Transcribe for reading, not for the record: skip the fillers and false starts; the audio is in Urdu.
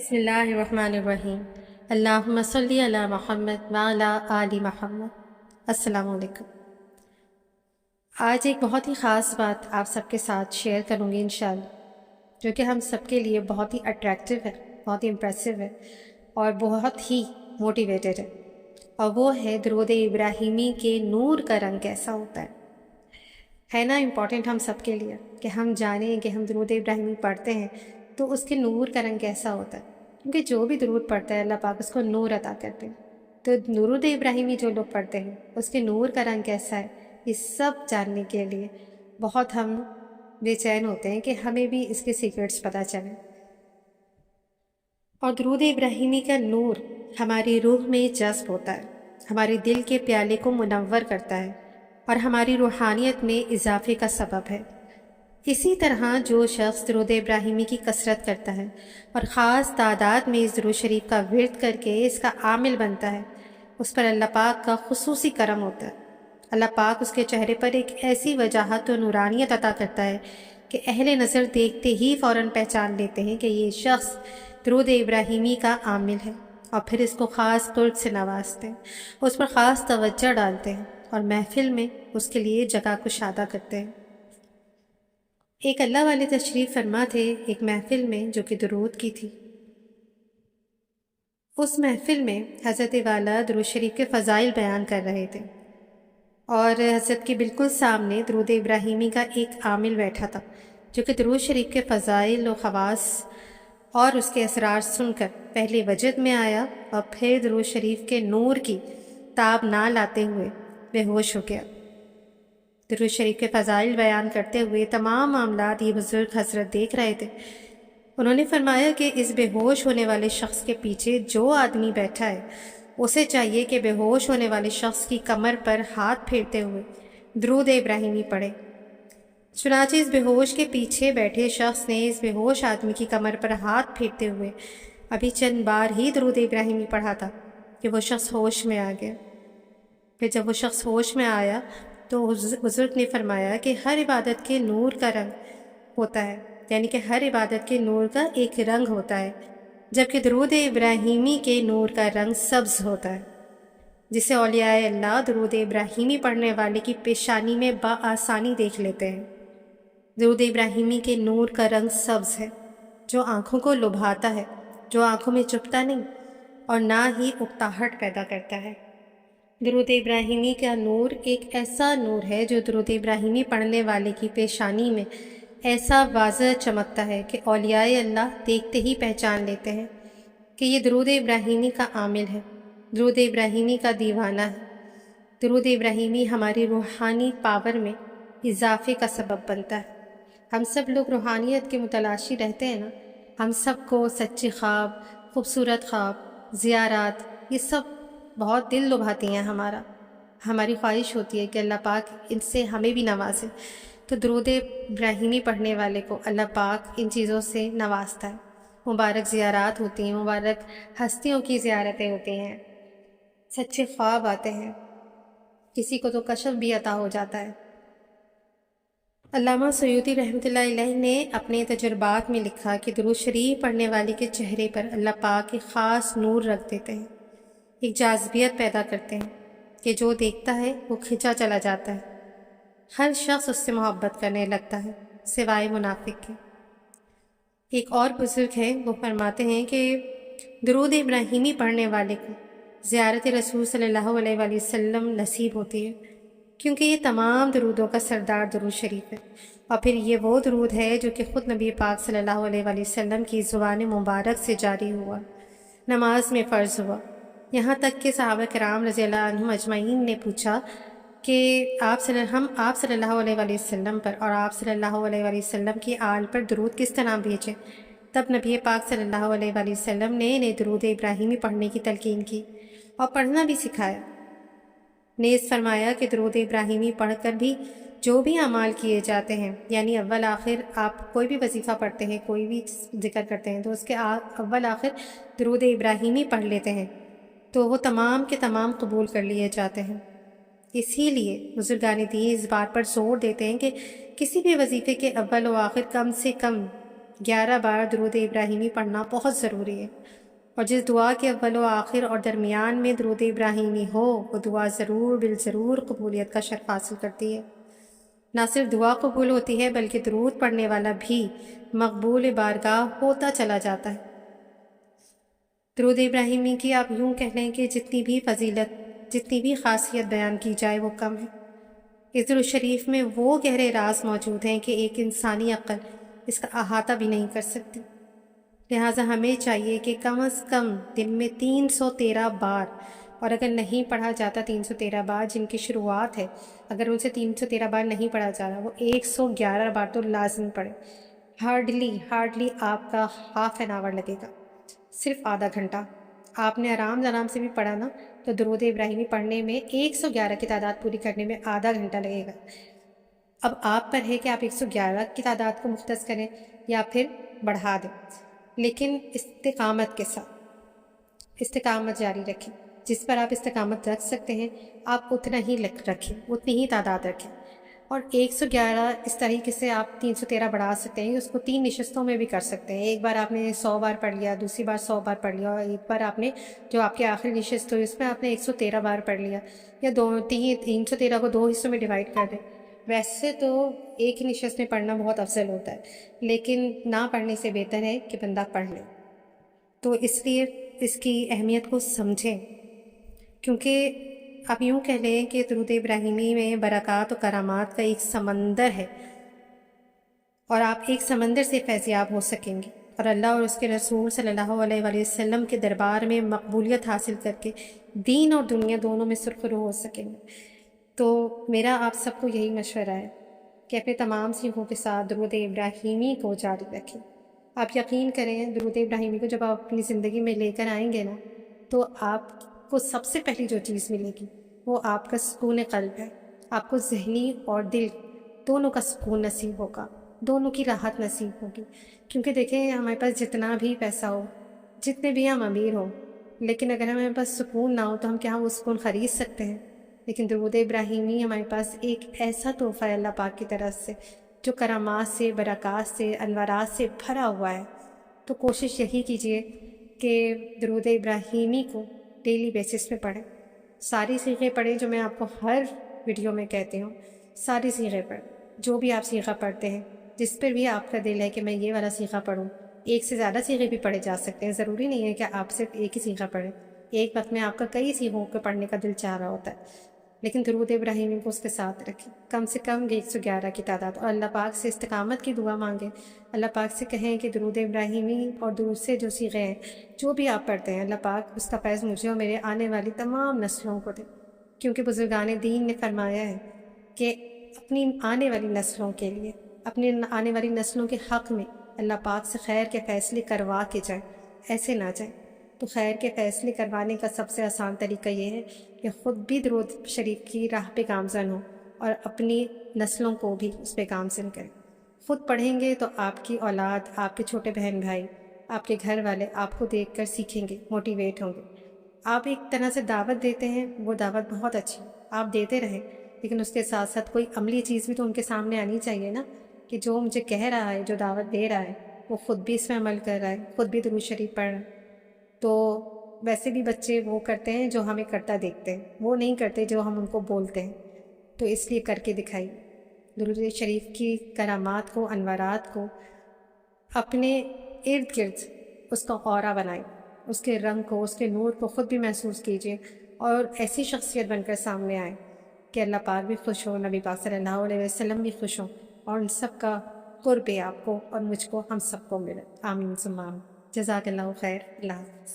بسم اللہ الرحمن الرحیم۔ اللہم صلی علی محمد وعلی آل محمد۔ السلام علیکم۔ آج ایک بہت ہی خاص بات آپ سب کے ساتھ شیئر کروں گی انشاءاللہ، جو کہ ہم سب کے لیے بہت ہی اٹریکٹیو ہے، بہت ہی امپریسو ہے اور بہت ہی موٹیویٹڈ ہے، اور وہ ہے درود ابراہیمی کے نور کا رنگ کیسا ہوتا ہے نا امپورٹنٹ ہم سب کے لیے کہ ہم جانیں کہ ہم درود ابراہیمی پڑھتے ہیں تو اس کے نور کا رنگ کیسا ہوتا ہے، کیونکہ جو بھی درود پڑھتا ہے اللہ پاک اس کو نور عطا کرتے ہیں۔ تو درود ابراہیمی جو لوگ پڑھتے ہیں اس کے نور کا رنگ کیسا ہے، یہ سب جاننے کے لیے بہت ہم بے چین ہوتے ہیں کہ ہمیں بھی اس کے سیکرٹس پتہ چلیں۔ اور درود ابراہیمی کا نور ہماری روح میں جذب ہوتا ہے، ہمارے دل کے پیالے کو منور کرتا ہے اور ہماری روحانیت میں اضافے کا سبب ہے۔ اسی طرح جو شخص درود ابراہیمی کی کثرت کرتا ہے اور خاص تعداد میں اس درود شریف کا ورد کر کے اس کا عامل بنتا ہے، اس پر اللہ پاک کا خصوصی کرم ہوتا ہے۔ اللہ پاک اس کے چہرے پر ایک ایسی وجاہت و نورانیت عطا کرتا ہے کہ اہل نظر دیکھتے ہی فوراً پہچان لیتے ہیں کہ یہ شخص درود ابراہیمی کا عامل ہے، اور پھر اس کو خاص قرب سے نوازتے ہیں، اس پر خاص توجہ ڈالتے ہیں اور محفل میں اس کے لیے جگہ کشادہ کرتے ہیں۔ ایک اللہ والے تشریف فرما تھے ایک محفل میں جو کہ درود کی تھی۔ اس محفل میں حضرت والا درود شریف کے فضائل بیان کر رہے تھے، اور حضرت کے بالکل سامنے درود ابراہیمی کا ایک عامل بیٹھا تھا جو کہ درود شریف کے فضائل و خواص اور اس کے اسرار سن کر پہلے وجد میں آیا اور پھر درود شریف کے نور کی تاب نہ لاتے ہوئے بے ہوش ہو گیا۔ درود شریف کے فضائل بیان کرتے ہوئے تمام معاملات یہ بزرگ حضرت دیکھ رہے تھے۔ انہوں نے فرمایا کہ اس بے ہوش ہونے والے شخص کے پیچھے جو آدمی بیٹھا ہے اسے چاہیے کہ بے ہوش ہونے والے شخص کی کمر پر ہاتھ پھیرتے ہوئے درود ابراہیمی پڑھے۔ چنانچہ اس بے ہوش کے پیچھے بیٹھے شخص نے اس بے ہوش آدمی کی کمر پر ہاتھ پھیرتے ہوئے ابھی چند بار ہی درود ابراہیمی پڑھا تھا کہ وہ شخص ہوش میں آ گیا۔ پھر جب وہ شخص ہوش میں آیا تو بزرگ نے فرمایا کہ ہر عبادت کے نور کا رنگ ہوتا ہے، یعنی کہ ہر عبادت کے نور کا ایک رنگ ہوتا ہے، جبکہ درود ابراہیمی کے نور کا رنگ سبز ہوتا ہے، جسے اولیاء اللہ درود ابراہیمی پڑھنے والے کی پیشانی میں بآسانی دیکھ لیتے ہیں۔ درود ابراہیمی کے نور کا رنگ سبز ہے، جو آنکھوں کو لبھاتا ہے، جو آنکھوں میں چبھتا نہیں اور نہ ہی اکتاہٹ پیدا کرتا ہے۔ درود ابراہیمی کا نور ایک ایسا نور ہے جو درود ابراہیمی پڑھنے والے کی پیشانی میں ایسا واضح چمکتا ہے کہ اولیاء اللہ دیکھتے ہی پہچان لیتے ہیں کہ یہ درود ابراہیمی کا عامل ہے، درود ابراہیمی کا دیوانہ ہے۔ درود ابراہیمی ہماری روحانی پاور میں اضافے کا سبب بنتا ہے۔ ہم سب لوگ روحانیت کے متلاشی رہتے ہیں نا، ہم سب کو سچے خواب، خوبصورت خواب، زیارات، یہ سب بہت دل لبھاتی ہیں ہماری خواہش ہوتی ہے کہ اللہ پاک ان سے ہمیں بھی نوازے۔ تو درود ابراہیمی پڑھنے والے کو اللہ پاک ان چیزوں سے نوازتا ہے۔ مبارک زیارات ہوتی ہیں، مبارک ہستیوں کی زیارتیں ہوتی ہیں، سچے خواب آتے ہیں، کسی کو تو کشف بھی عطا ہو جاتا ہے۔ علامہ سیوطی رحمۃ اللہ علیہ نے اپنے تجربات میں لکھا کہ درود شریف پڑھنے والے کے چہرے پر اللہ پاک ایک خاص نور رکھ دیتے ہیں، ایک جاذبیت پیدا کرتے ہیں کہ جو دیکھتا ہے وہ کھنچا چلا جاتا ہے، ہر شخص اس سے محبت کرنے لگتا ہے سوائے منافق کے۔ ایک اور بزرگ ہیں، وہ فرماتے ہیں کہ درود ابراہیمی پڑھنے والے کو زیارت رسول صلی اللہ علیہ وآلہ وسلم نصیب ہوتی ہے، کیونکہ یہ تمام درودوں کا سردار درود شریف ہے، اور پھر یہ وہ درود ہے جو کہ خود نبی پاک صلی اللہ علیہ وآلہ وسلم کی زبان مبارک سے جاری ہوا، نماز میں فرض ہوا، یہاں تک کہ صحابہ کرام رضی اللہ عنہم اجمعین نے پوچھا کہ آپ صلی اللہ علیہ وآلہ وسلم پر اور آپ صلی اللہ علیہ وآلہ وسلم کی آل پر درود کس طرح بھیجیں؟ تب نبی پاک صلی اللہ علیہ وآلہ وسلم نے انہیں درود ابراہیمی پڑھنے کی تلقین کی اور پڑھنا بھی سکھایا۔ نیز فرمایا کہ درود ابراہیمی پڑھ کر بھی جو بھی اعمال کیے جاتے ہیں، یعنی اول آخر آپ کوئی بھی وظیفہ پڑھتے ہیں، کوئی بھی ذکر کرتے ہیں تو اس کے اول آخر درود ابراہیمی پڑھ لیتے ہیں تو وہ تمام کے تمام قبول کر لیے جاتے ہیں۔ اسی لیے بزرگان دین اس بات پر زور دیتے ہیں کہ کسی بھی وظیفے کے اول و آخر کم سے کم 11 بار درود ابراہیمی پڑھنا بہت ضروری ہے، اور جس دعا کے اول و آخر اور درمیان میں درود ابراہیمی ہو وہ دعا ضرور بالضرور قبولیت کا شرف حاصل کرتی ہے۔ نہ صرف دعا قبول ہوتی ہے بلکہ درود پڑھنے والا بھی مقبول بارگاہ ہوتا چلا جاتا ہے۔ درود ابراہیمی کی آپ یوں کہہ لیں کہ جتنی بھی فضیلت، جتنی بھی خاصیت بیان کی جائے وہ کم ہے۔ اس درود شریف میں وہ گہرے راز موجود ہیں کہ ایک انسانی عقل اس کا احاطہ بھی نہیں کر سکتی۔ لہٰذا ہمیں چاہیے کہ کم از کم دن میں 313 بار، اور اگر نہیں پڑھا جاتا 313 بار جن کی شروعات ہے، اگر ان سے 313 بار نہیں پڑھا جا رہا، وہ 111 بار تو لازم پڑھے۔ ہارڈلی آپ کا ہاف این آور لگے گا، صرف آدھا گھنٹہ۔ آپ نے آرام سے بھی پڑھا نا تو درود ابراہیمی پڑھنے میں 111 کی تعداد پوری کرنے میں آدھا گھنٹہ لگے گا۔ اب آپ پر ہے کہ آپ 111 کی تعداد کو مختص کریں یا پھر بڑھا دیں، لیکن استقامت کے ساتھ استقامت جاری رکھیں۔ جس پر آپ استقامت رکھ سکتے ہیں آپ اتنا ہی رکھیں، اتنی ہی تعداد رکھیں۔ اور 111 اس طریقے سے آپ 313 بڑھا سکتے ہیں، اس کو 3 نشستوں میں بھی کر سکتے ہیں۔ ایک بار آپ نے 100 بار پڑھ لیا، دوسری بار 100 بار پڑھ لیا، اور ایک بار آپ نے جو آپ کی آخری نشست ہوئی اس میں آپ نے 113 بار پڑھ لیا، یا 313 کو 2 حصوں میں ڈیوائڈ کر دیں۔ ویسے تو ایک ہی نشست میں پڑھنا بہت افضل ہوتا ہے، لیکن نہ پڑھنے سے بہتر ہے کہ بندہ پڑھ لے۔ تو اس لیے اس کی اہمیت کو سمجھیں، کیونکہ آپ یوں کہہ لیں کہ درود ابراہیمی میں برکات و کرامات کا ایک سمندر ہے، اور آپ ایک سمندر سے فیضیاب ہو سکیں گے، اور اللہ اور اس کے رسول صلی اللہ علیہ وآلہ وسلم کے دربار میں مقبولیت حاصل کر کے دین اور دنیا دونوں میں سرخرو ہو سکیں گے۔ تو میرا آپ سب کو یہی مشورہ ہے کہ اپنے تمام سیکھوں کے ساتھ درود ابراہیمی کو جاری رکھیں۔ آپ یقین کریں درود ابراہیمی کو جب آپ اپنی زندگی میں لے کر آئیں گے نا، تو آپ کو سب سے پہلی جو چیز ملے گی وہ آپ کا سکون قلب ہے۔ آپ کو ذہنی اور دل دونوں کا سکون نصیب ہوگا، دونوں کی راحت نصیب ہوگی۔ کیونکہ دیکھیں ہمارے پاس جتنا بھی پیسہ ہو، جتنے بھی ہم امیر ہوں، لیکن اگر ہمارے پاس سکون نہ ہو تو ہم کیا وہ سکون خرید سکتے ہیں؟ لیکن درود ابراہیمی ہمارے پاس ایک ایسا تحفہ ہے اللہ پاک کی طرف سے جو کرامات سے، برکات سے، انوارات سے بھرا ہوا ہے۔ تو کوشش یہی کیجئے کہ درود ابراہیمی کو ڈیلی بیسس پہ پڑھیں، ساری صیغے پڑھیں جو میں آپ کو ہر ویڈیو میں کہتی ہوں، ساری صیغے پڑھیں۔ جو بھی آپ صیغہ پڑھتے ہیں، جس پر بھی آپ کا دل ہے کہ میں یہ والا صیغہ پڑھوں، ایک سے زیادہ صیغے بھی پڑھے جا سکتے ہیں، ضروری نہیں ہے کہ آپ صرف ایک ہی صیغہ پڑھیں۔ ایک وقت میں آپ کا کئی صیغوں کو پڑھنے کا دل چاہ رہا ہوتا ہے، لیکن درود ابراہیمی کو اس کے ساتھ رکھیں، کم سے کم 111 کی تعداد، اور اللہ پاک سے استقامت کی دعا مانگیں۔ اللہ پاک سے کہیں کہ درود ابراہیمی اور درود سے جو صیغے ہیں جو بھی آپ پڑھتے ہیں، اللہ پاک اس کا فیض مجھے اور میرے آنے والی تمام نسلوں کو دے، کیونکہ بزرگان دین نے فرمایا ہے کہ اپنی آنے والی نسلوں کے لیے، اپنی آنے والی نسلوں کے حق میں اللہ پاک سے خیر کے فیصلے کروا کے جائیں، ایسے نہ جائیں۔ تو خیر کے فیصلے کروانے کا سب سے آسان طریقہ یہ ہے کہ خود بھی درود شریف کی راہ پہ گامزن ہوں اور اپنی نسلوں کو بھی اس پہ گامزن کریں۔ خود پڑھیں گے تو آپ کی اولاد، آپ کے چھوٹے بہن بھائی، آپ کے گھر والے آپ کو دیکھ کر سیکھیں گے، موٹیویٹ ہوں گے۔ آپ ایک طرح سے دعوت دیتے ہیں، وہ دعوت بہت اچھی، آپ دیتے رہیں، لیکن اس کے ساتھ ساتھ کوئی عملی چیز بھی تو ان کے سامنے آنی چاہیے نا، کہ جو مجھے کہہ رہا ہے، جو دعوت دے رہا ہے، وہ خود بھی اس میں عمل کر رہا ہے، خود بھی درود شریف پڑھ رہا ہے۔ تو ویسے بھی بچے وہ کرتے ہیں جو ہمیں کرتا دیکھتے ہیں، وہ نہیں کرتے جو ہم ان کو بولتے ہیں۔ تو اس لیے کر کے دکھائیے، درود شریف کی کرامات کو، انوارات کو اپنے ارد گرد اس کا اورا بنائیں، اس کے رنگ کو، اس کے نور کو خود بھی محسوس کیجیے، اور ایسی شخصیت بن کر سامنے آئیں کہ اللہ پاک بھی خوش ہو، نبی پاک صلی اللہ علیہ وسلم بھی خوش ہوں، اور ان سب کا قرب آپ کو اور مجھ کو، ہم سب کو ملے۔ آمین ثم آمین۔ جزاک اللہ خیر۔ اللہ حافظ۔